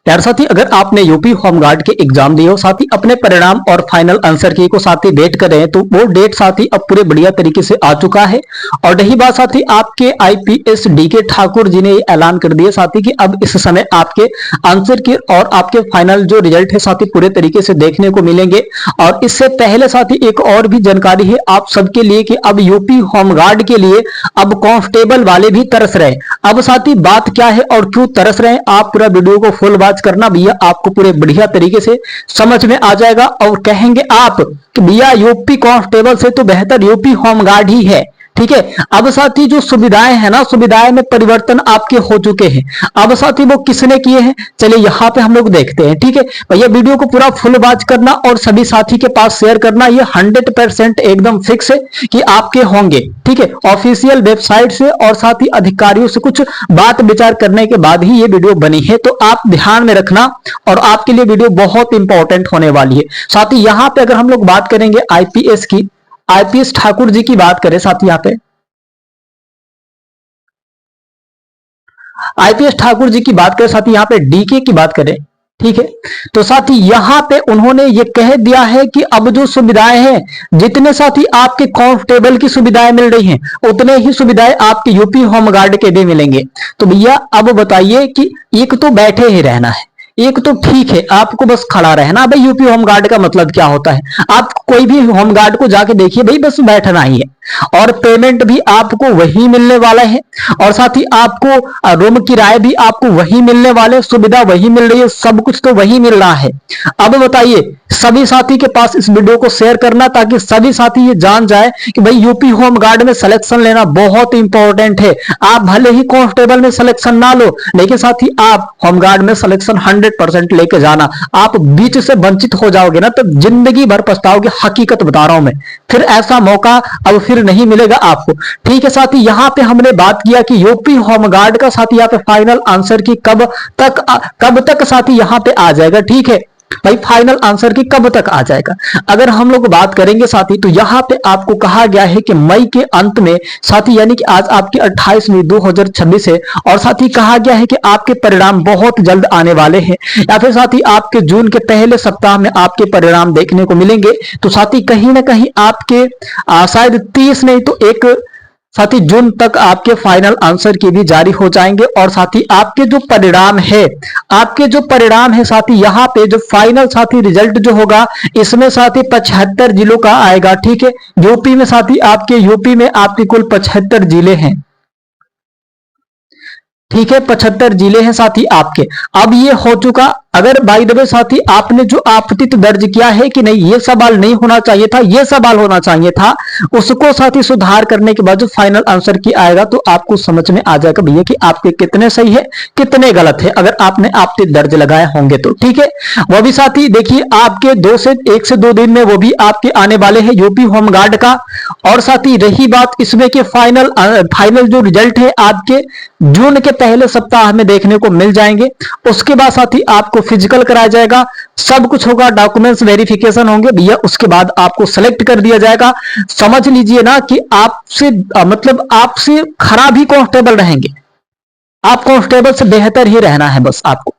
यार साथी, अगर आपने यूपी होमगार्ड के एग्जाम दिए हो, साथ ही अपने परिणाम और फाइनल आंसर की को साथ ही वेट कर रहे हैं, तो वो डेट साथ ही अब पूरे बढ़िया तरीके से आ चुका है। और रही बात साथ ही आपके आईपीएस डीके ठाकुर जी ने ये ऐलान कर दिया साथी कि अब इस समय आपके आंसर की और आपके फाइनल जो रिजल्ट है साथी पूरे तरीके से देखने को मिलेंगे। और इससे पहले साथी एक और भी जानकारी है आप सबके लिए कि अब यूपी होमगार्ड के लिए अब कांस्टेबल वाले भी तरस रहे। अब साथी बात क्या है और क्यों तरस रहे हैं, आप पूरा वीडियो को फुल वॉच करना भैया, आपको पूरे बढ़िया तरीके से समझ में आ जाएगा। और कहेंगे आप कि भैया यूपी कांस्टेबल से तो बेहतर यूपी होमगार्ड ही है। ठीक है, अब साथी जो सुविधाएं है ना, सुविधाएं में परिवर्तन आपके हो चुके हैं। अब साथी वो किसने किए हैं, चलिए यहाँ पे हम लोग देखते हैं। ठीक है भैया, वीडियो को पूरा फुल वॉच करना और सभी साथी के पास शेयर करना, ये 100% एकदम फिक्स है कि आपके होंगे। ठीक है, ऑफिशियल वेबसाइट से और साथ ही अधिकारियों से कुछ बात विचार करने के बाद ही ये वीडियो बनी है, तो आप ध्यान में रखना और आपके लिए वीडियो बहुत इंपॉर्टेंट होने वाली है। साथ ही यहाँ पे अगर हम लोग बात करेंगे आईपीएस की, आईपीएस ठाकुर जी की बात करें साथी, यहाँ पे आईपीएस ठाकुर जी की बात करें साथी, यहाँ पे डीके की बात करें। ठीक है, तो साथी यहाँ पे उन्होंने ये कह दिया है कि अब जो सुविधाएं हैं, जितने साथी आपके कांस्टेबल की सुविधाएं मिल रही हैं, उतने ही सुविधाएं आपके यूपी होमगार्ड के भी मिलेंगे। तो भैया अब बताइए कि एक तो बैठे ही रहना है, एक तो ठीक है आपको बस खड़ा रहना। भाई यूपी होमगार्ड का मतलब क्या होता है, आप कोई भी होमगार्ड को जाके देखिए भाई, बस बैठना ही है। और पेमेंट भी आपको वही मिलने वाला है, और साथ ही आपको रूम किराए भी आपको वही मिलने वाले, सुविधा वही मिल रही है, सब कुछ तो वही मिल रहा है। अब बताइए सभी साथी के पास इस वीडियो को शेयर करना, ताकि सभी साथी ये जान जाए कि भाई यूपी होमगार्ड में सिलेक्शन लेना बहुत इंपॉर्टेंट है। आप भले ही कांस्टेबल में सिलेक्शन ना लो, लेकिन साथी आप होमगार्ड में सिलेक्शन 100% लेके जाना। आप बीच से वंचित हो जाओगे ना तो जिंदगी भर पछताओगे, हकीकत बता रहा हूं मैं। फिर ऐसा मौका अब फिर नहीं मिलेगा आपको। ठीक है साथी, यहां पे हमने बात किया कि यूपी होमगार्ड का साथी यहाँ पे फाइनल आंसर की कब तक साथी यहाँ पे आ जाएगा। ठीक है भाई, फाइनल आंसर की कब तक आ जाएगा, अगर हम लोग बात करेंगे साथी, तो यहाँ पे आपको कहा गया है कि मई के अंत में साथी, यानी कि आज आपकी 28 मई 2026 है, और साथी कहा गया है कि आपके परिणाम बहुत जल्द आने वाले हैं, या फिर साथी आपके जून के पहले सप्ताह में आपके परिणाम देखने को मिलेंगे। तो साथी कहीं ना कहीं आपके शायद 30 नहीं तो एक साथी जून तक आपके फाइनल आंसर की भी जारी हो जाएंगे। और साथी आपके जो परिणाम है, आपके जो परिणाम है साथी, यहाँ पे जो फाइनल साथी रिजल्ट जो होगा, इसमें साथी 75 जिलों का आएगा। ठीक है, यूपी में साथी आपके यूपी में आपके कुल 75 जिले हैं। ठीक है, 75 जिले हैं साथी आपके। अब ये हो चुका, अगर बाय द वे साथी आपने जो आपत्ति दर्ज किया है कि नहीं ये सवाल नहीं होना चाहिए था, ये सवाल होना चाहिए था, उसको साथी सुधार करने के बाद जो फाइनल आंसर की आएगा, तो आपको समझ में आ जाएगा भैया कि आपके कितने सही है कितने गलत है, अगर आपने आपत्ति दर्ज लगाए होंगे तो। ठीक है, वो भी साथी देखिए आपके 1 से 2 दिन में वो भी आपके आने वाले हैं यूपी होमगार्ड का। और साथी रही बात इसमें कि फाइनल जो रिजल्ट है आपके जून के पहले सप्ताह में देखने को मिल जाएंगे। उसके बाद साथी आपको फिजिकल कराया जाएगा, सब कुछ होगा, डॉक्यूमेंट्स वेरिफिकेशन होंगे भैया, उसके बाद आपको सेलेक्ट कर दिया जाएगा। समझ लीजिए ना कि आपसे मतलब आपसे खराब ही कांस्टेबल रहेंगे, आप कांस्टेबल से बेहतर ही रहना है बस आपको।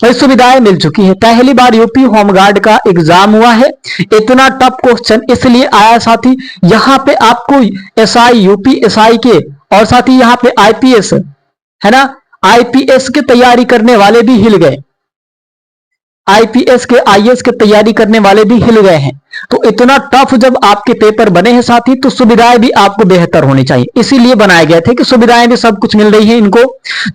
वही सुविधाएं मिल चुकी है। पहली बार यूपी होमगार्ड का एग्जाम हुआ है, इतना टफ क्वेश्चन इसलिए आया साथी, यहाँ पे आपको एसआई यूपी एसआई के और साथी यहाँ पे आईपीएस है ना, आईपीएस की तैयारी करने वाले भी हिल गए, आईपीएस के आईएएस की तैयारी करने वाले भी हिल गए हैं। तो इतना टफ जब आपके पेपर बने हैं साथी, तो सुविधाएं भी आपको बेहतर होनी चाहिए, इसीलिए बनाए गए थे कि सुविधाएं भी सब कुछ मिल रही है इनको।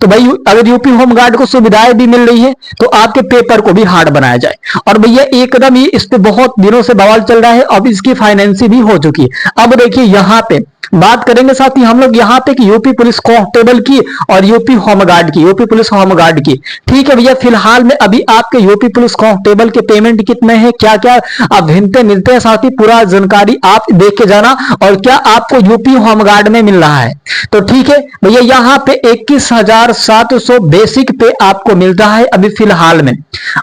तो भाई अगर यूपी होमगार्ड को सुविधाएं भी मिल रही है, तो आपके पेपर को भी हार्ड बनाया जाए। और भैया एकदम ये इस पे बहुत दिनों से बवाल चल रहा है, अब इसकी फाइनेंसिंग भी हो चुकी है। अब देखिए यहाँ पे बात करेंगे साथी हम लोग यहाँ पे कि यूपी पुलिस कांस्टेबल की और यूपी होमगार्ड की, यूपी पुलिस होमगार्ड की। ठीक है भैया, फिलहाल में अभी आपके यूपी पुलिस कांस्टेबल के पेमेंट कितने हैं, क्या क्या अभिन्नते मिलते हैं साथी, पूरा जानकारी आप देख के जाना, और क्या आपको यूपी होमगार्ड में मिल रहा है। तो ठीक है भैया, यहाँ पे 21,700 बेसिक पे आपको मिल रहा है अभी फिलहाल में,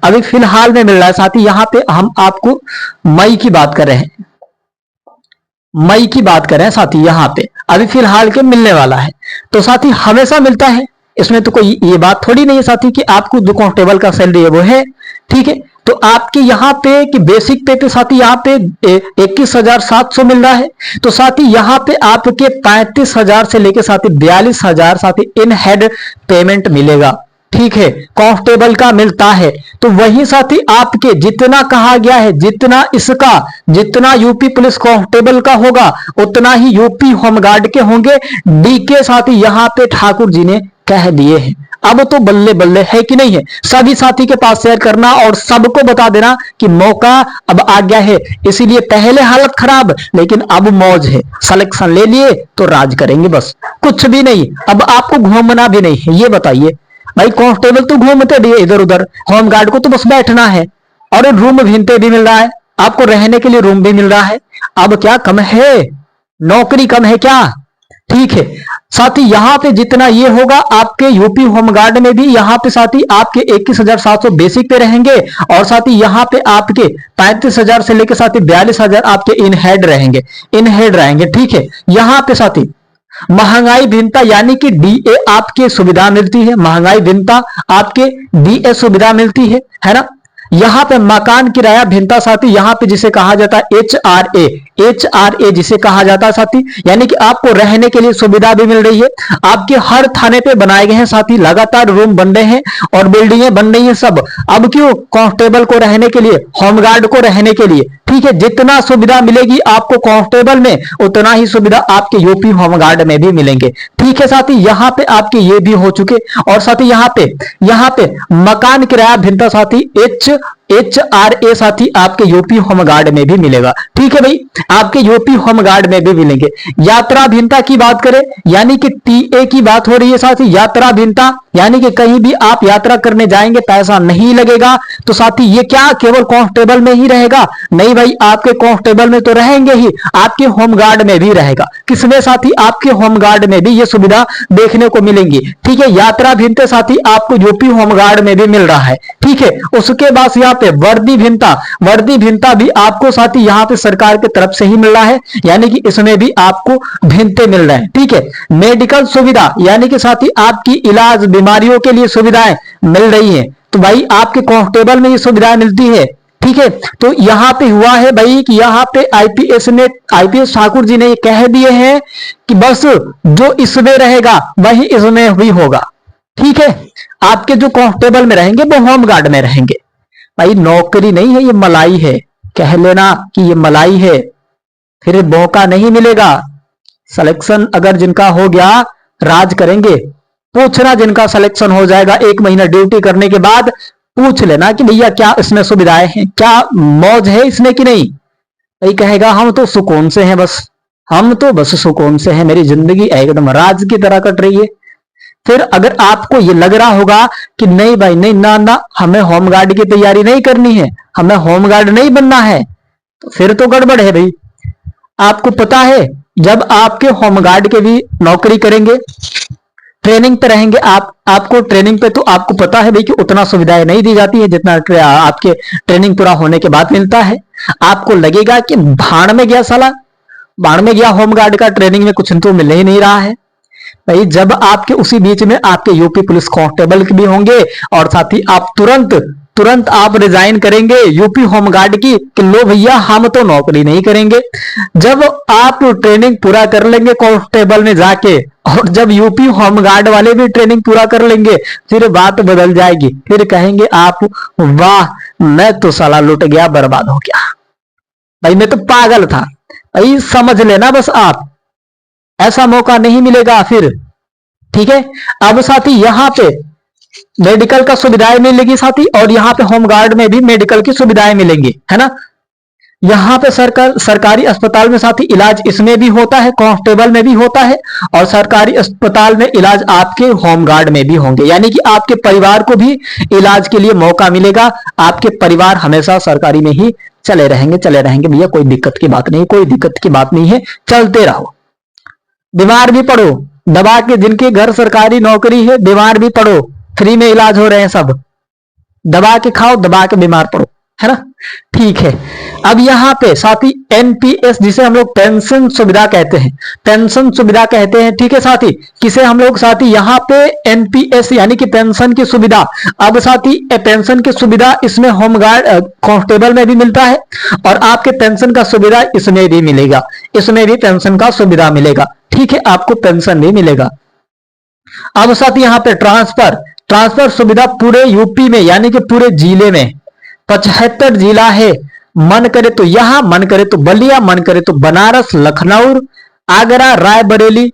अभी फिलहाल में मिल रहा है साथी। यहाँ पे हम आपको मई की बात कर रहे हैं, मई की बात करें साथी, यहाँ पे अभी फिलहाल के मिलने वाला है। तो साथी हमेशा मिलता है, इसमें तो कोई ये बात थोड़ी नहीं है साथी कि आपको जो कांस्टेबल का सैलरी है वो है, ठीक है। तो आपके यहाँ पे कि बेसिक पे साथी यहाँ पे 21,700 मिल रहा है। तो साथी यहाँ पे आपके 35,000 से लेके साथी 42,000 साथी इन हेड पेमेंट मिलेगा, ठीक है, कांस्टेबल का मिलता है। तो वही साथी आपके जितना कहा गया है, जितना यूपी पुलिस कांस्टेबल का होगा उतना ही यूपी होमगार्ड के होंगे। डीके साथी यहाँ पे ठाकुर जी ने कह दिए हैं। अब तो बल्ले बल्ले है कि नहीं है। सभी साथी के पास शेयर करना और सबको बता देना कि मौका अब आ गया है। इसीलिए पहले हालत खराब लेकिन अब मौज है। सिलेक्शन ले लिए तो राज करेंगे, बस कुछ भी नहीं। अब आपको घूमना भी नहीं है। ये बताइए भाई, कांस्टेबल तो घूमते भी इधर उधर, होमगार्ड को तो बस बैठना है और रूम भीनते भी मिल रहा है, आपको रहने के लिए रूम भी मिल रहा है। अब क्या कम है? नौकरी कम है क्या? ठीक है साथी, यहां पे जितना ये होगा आपके यूपी होमगार्ड में भी यहाँ पे साथी आपके 21,700 बेसिक पे रहेंगे और साथी यहाँ पे आपके 35,000 से लेकर साथी 42,000 आपके इन हेड रहेंगे, ठीक है। यहाँ पे साथी महंगाई भिन्नता यानी कि डीए आपके सुविधा मिलती है, महंगाई भिन्नता आपके डीए सुविधा मिलती है ना। यहां पे मकान किराया भिन्नता साथी यहाँ पे जिसे कहा जाता है एचआरए जिसे कहा जाता है साथी, यानी कि आपको रहने के लिए सुविधा भी मिल रही है। आपके हर थाने पे बनाए गए हैं साथी, लगातार रूम बन रहे हैं और बिल्डिंगें बन रही हैं सब। अब क्यों? कांस्टेबल को रहने के लिए, होमगार्ड को रहने के लिए, ठीक है। जितना सुविधा मिलेगी आपको कांस्टेबल में उतना ही सुविधा आपके यूपी होमगार्ड में भी मिलेंगे, ठीक है साथी। यहाँ पे आपके ये भी हो चुके और साथी यहाँ पे मकान किराया भिन्नता साथी एचआरए साथी आपके यूपी होमगार्ड में भी मिलेगा, ठीक है भाई, आपके यूपी होमगार्ड में भी मिलेंगे। यात्रा भिन्नता की बात करें यानी कि टीए की बात हो रही है साथी। यात्रा भिन्नता यानी कि कहीं भी आप यात्रा करने जाएंगे पैसा नहीं लगेगा। तो साथी ये क्या केवल कांस्टेबल में ही रहेगा? नहीं भाई, आपके कांस्टेबल में तो रहेंगे ही, आपके होमगार्ड में भी रहेगा। किसमें साथी? आपके होमगार्ड में भी ये सुविधा देखने को मिलेंगी, ठीक है। यात्रा भिन्नता साथी आपको यूपी होमगार्ड में भी मिल रहा है, ठीक है। उसके बाद यहाँ पे वर्दी भिन्नता भी आपको साथी यहाँ पे सरकार की तरफ से ही मिल रहा है, यानी कि इसमें भी आपको भिन्नते मिल रहे हैं, ठीक है। मेडिकल सुविधा यानी कि साथी आपकी इलाज बीमारियों के लिए सुविधाएं मिल रही हैं, तो भाई आपके कांस्टेबल में ये सुविधाएं मिलती है, ठीक है। तो यहाँ पे हुआ है भाई कि यहाँ पे आईपीएस ठाकुर जी ने ये कह दिए हैं कि बस जो इसमें रहेगा वही इसमें भी होगा, ठीक है। आपके जो कांस्टेबल में रहेंगे वो होमगार्ड में रहेंगे। भाई नौकरी नहीं है, ये मलाई है, कह लेना कि ये मलाई है, फिर मौका नहीं मिलेगा। सिलेक्शन अगर जिनका हो गया राज करेंगे। पूछना जिनका सिलेक्शन हो जाएगा 1 महीना ड्यूटी करने के बाद, पूछ लेना कि भैया क्या इसमें सुविधाएं हैं, क्या मौज है इसमें कि नहीं। भाई कहेगा हम तो सुकून से हैं, हम तो बस सुकून से हैं, मेरी जिंदगी एकदम राज की तरह कट रही है। फिर अगर आपको ये लग रहा होगा कि नहीं भाई नहीं ना हमें होमगार्ड की तैयारी नहीं करनी है, हमें होमगार्ड नहीं बनना है, तो फिर तो गड़बड़ है भाई। आपको पता है जब आपके होमगार्ड के भी नौकरी करेंगे, ट्रेनिंग पे रहेंगे आपको ट्रेनिंग पे, तो आपको पता है भाई कि उतना सुविधाएं नहीं दी जाती है जितना आपके ट्रेनिंग पूरा होने के बाद मिलता है। आपको लगेगा कि भाड़ में गया होमगार्ड का, ट्रेनिंग में कुछ तो मिल ही नहीं रहा है। भाई जब आपके उसी बीच में आपके यूपी पुलिस कांस्टेबल भी होंगे और साथ ही आप तुरंत आप रिजाइन करेंगे यूपी होमगार्ड की कि लो भैया हम तो नौकरी नहीं करेंगे। जब आप ट्रेनिंग पूरा कर लेंगे कांस्टेबल में जाके और जब यूपी होमगार्ड वाले भी ट्रेनिंग पूरा कर लेंगे, फिर बात बदल जाएगी। फिर कहेंगे आप वाह मैं तो साला लुट गया, बर्बाद हो गया, भाई मैं तो पागल था। भाई समझ लेना बस आप, ऐसा मौका नहीं मिलेगा फिर, ठीक है। अब साथी यहाँ पे मेडिकल का सुविधाएं मिलेगी साथी, और यहाँ पे होमगार्ड में भी मेडिकल की सुविधाएं मिलेंगी, है ना। यहाँ पे सरकारी अस्पताल में साथी इलाज इसमें भी होता है, कांस्टेबल में भी होता है, और सरकारी अस्पताल में इलाज आपके होमगार्ड में भी होंगे, यानी कि आपके परिवार को भी इलाज के लिए मौका मिलेगा। आपके परिवार हमेशा सरकारी में ही चले रहेंगे भैया, कोई दिक्कत की बात नहीं है, चलते रहो। बीमार भी पड़ो दबा के, जिनके घर सरकारी नौकरी है बीमार भी पड़ो, फ्री में इलाज हो रहे हैं सब, दबा के खाओ दबा के बीमार पड़ो, है ना। ठीक है, अब यहाँ पे साथी एनपीएस जिसे हम लोग पेंशन सुविधा कहते हैं, पेंशन सुविधा कहते हैं, ठीक है साथी, किसे हम लोग साथी यहाँ पे एनपीएस यानी कि पेंशन की सुविधा। अब साथी पेंशन की सुविधा इसमें होमगार्ड कांस्टेबल में भी मिलता है और आपके पेंशन का सुविधा इसमें भी मिलेगा, इसमें भी पेंशन का सुविधा मिलेगा, ठीक है, आपको पेंशन भी मिलेगा। अब साथी यहाँ पे ट्रांसफर, ट्रांसफर सुविधा पूरे यूपी में यानी कि पूरे जिले में 75 जिला है, मन करे तो यहां, मन करे तो बलिया, मन करे तो बनारस, लखनऊ, आगरा, रायबरेली,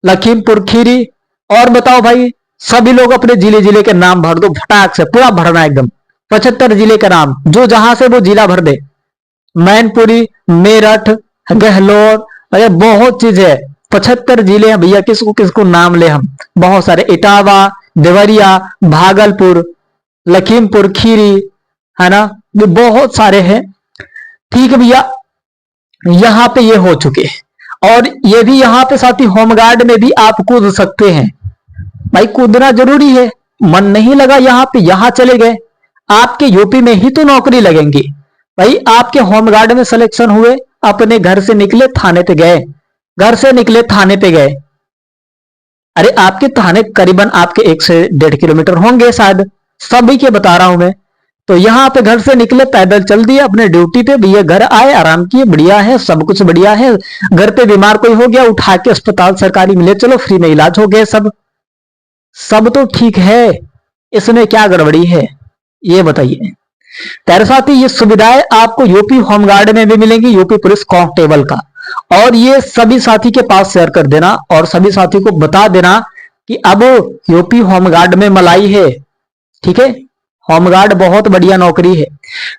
लखीमपुर खीरी, और बताओ भाई, सभी लोग अपने जिले जिले के नाम भर दो फटाक से, पूरा भरना एकदम 75 जिले का नाम, जो जहां से वो जिला भर दे। मैनपुरी, मेरठ, गहलोत, अरे बहुत चीज है, 75 जिले हैं भैया, किसको किसको नाम ले हम, बहुत सारे, इटावा, देवरिया, भागलपुर, लखीमपुर खीरी, है ना, ये बहुत सारे हैं। ठीक है भैया, यहां पे ये हो चुके हैं और ये भी यहाँ पे साथी होमगार्ड में भी आप कूद सकते हैं। भाई कूदना जरूरी है, मन नहीं लगा यहाँ पे, यहां चले गए, आपके यूपी में ही तो नौकरी लगेंगी। भाई आपके होमगार्ड में सिलेक्शन हुए, अपने घर से निकले थाने पे गए, घर से निकले थाने पे गए, अरे आपके थाने करीबन आपके 1 से 1.5 किलोमीटर होंगे शायद, सभी के बता रहा हूं मैं। तो यहाँ पे घर से निकले, पैदल चल दिए अपने ड्यूटी पे भैया, घर आए, आराम किए, बढ़िया है, सब कुछ बढ़िया है। घर पे बीमार कोई हो गया, उठा के अस्पताल सरकारी मिले, चलो फ्री में इलाज हो गया, सब सब तो ठीक है, इसमें क्या गड़बड़ी है ये बताइए। तेरे साथ ही ये सुविधाएं आपको यूपी होमगार्ड में भी मिलेंगी, यूपी पुलिस कांस्टेबल का, और ये सभी साथी के पास शेयर कर देना और सभी साथी को बता देना कि अब यूपी होमगार्ड में मलाई है, ठीक है, होमगार्ड बहुत बढ़िया नौकरी है।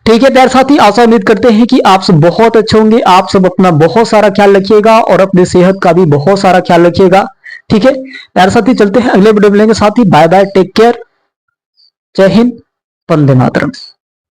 ठीक है प्यारे साथी, आशा उम्मीद करते हैं कि आप सब बहुत अच्छे होंगे, आप सब अपना बहुत सारा ख्याल रखिएगा और अपनी सेहत का भी बहुत सारा ख्याल रखिएगा। ठीक है प्यारे साथी, चलते हैं अगले वीडियो मिलेंगे, साथी बाय बाय, टेक केयर, जय हिंद, वंदे मातरम।